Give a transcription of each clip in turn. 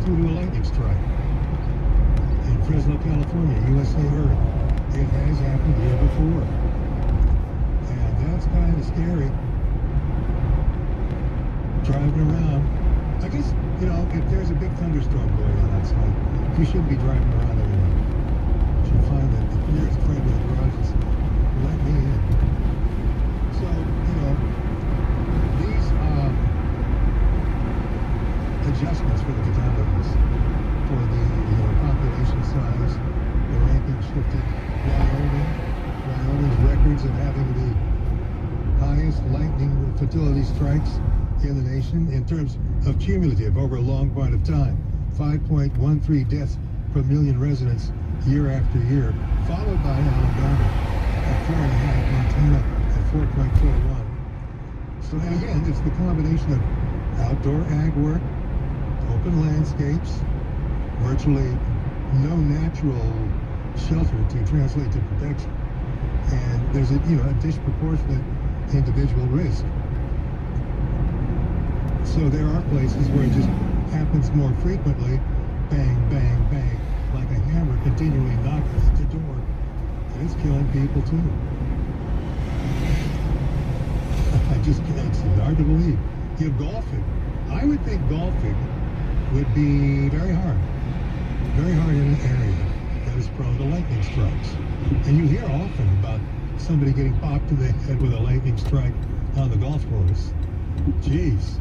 due to a lightning strike in Fresno, California, USA Earth. It has happened here before. And that's kind of scary. Driving around. I guess, you know, if there's a big thunderstorm going on outside, you shouldn't be driving around anymore. You should find that the nearest friend of the garages, let me in. So, you know, these adjustments for the fatalities, for the population size, the ranking shifted. Wyoming's records of having the highest lightning fatality strikes in the nation in terms of cumulative over a long point of time. 5.13 deaths per million residents year after year, followed by Alabama at 4.5, Montana at 4.41. So, and again, it's the combination of outdoor ag work, open landscapes, virtually no natural shelter to translate to protection, and there's a disproportionate individual risk. So there are places where it just happens more frequently, bang, bang, bang, like a hammer continually knocking at the door, and it's killing people too. I just can't. It's hard to believe. You're golfing. I would think golfing would be very hard in an area that is prone to lightning strikes. And you hear often about somebody getting popped in the head with a lightning strike on the golf course. Jeez.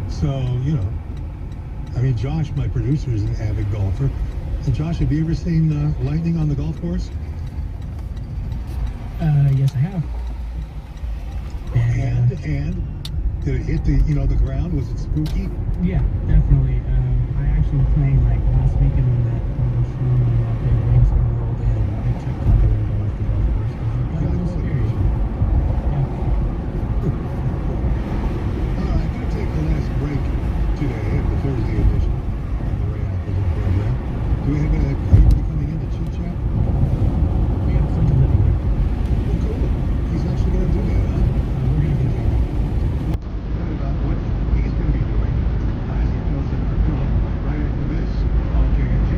So, you know, I mean, Josh, my producer, is an avid golfer. And Josh, have you ever seen lightning on the golf course? Yes, I have. And did it hit the ground? Was it spooky? Yeah, definitely. I actually was playing like last weekend when that storm and that big rainstorm rolled in. I took cover and go off the golf course because it was a little scary. Yeah. I'm going to take the last break today of the Thursday edition of the Ray Appleton program. Do we have anybody coming in to chit chat? We have someone living here. Well, cool. He's actually going to do that, huh? We're going to be here. About what he's going to be doing as he fills in our film right after this on J&J.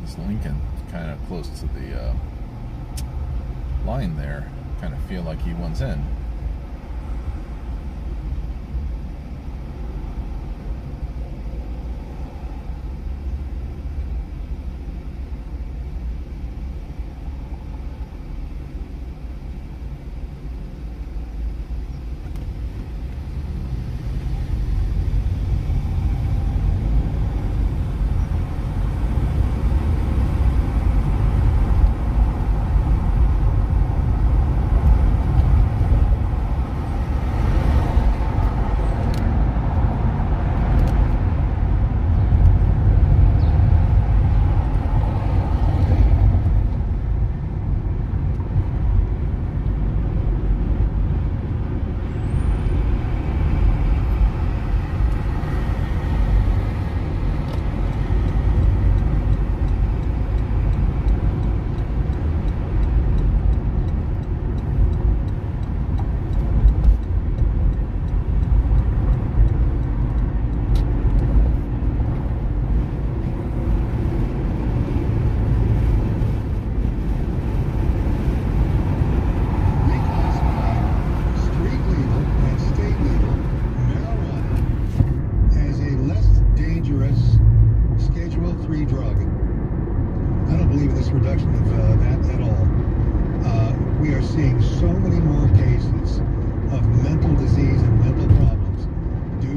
This Lincoln kind of close to the line there. Kind of feel like he wants in.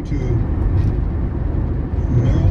to marijuana.